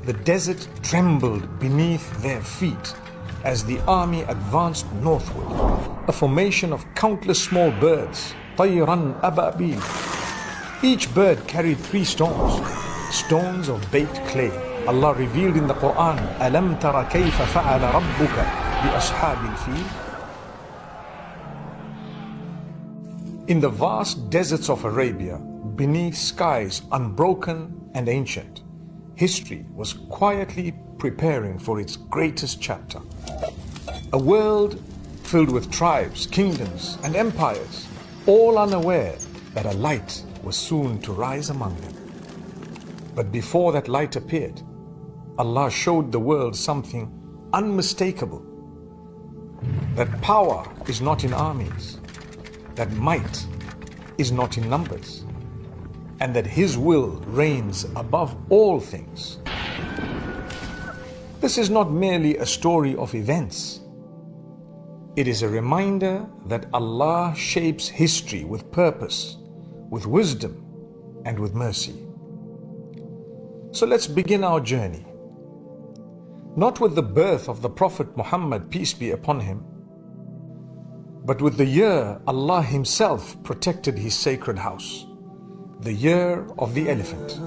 The desert trembled beneath their feet as the army advanced northward, a formation of countless small birds, طيرا أبابيل. Each bird carried 3 stones, stones of baked clay. Allah revealed in the Quran, أَلَمْ تَرَ كَيْفَ فَعَلَ رَبُّكَ بِأَصْحَابِ الْفِيلِ. In the vast deserts of Arabia, beneath skies unbroken and ancient, history was quietly preparing for its greatest chapter. A world filled with tribes, kingdoms, and empires, all unaware that a light was soon to rise among them. But before that light appeared, Allah showed the world something unmistakable. That power is not in armies, that might is not in numbers, and that His will reigns above all things. This is not merely a story of events. It is a reminder that Allah shapes history with purpose, with wisdom, and with mercy. So let's begin our journey. Not with the birth of the Prophet Muhammad, peace be upon him, but with the year Allah Himself protected His sacred house, the year of the elephant.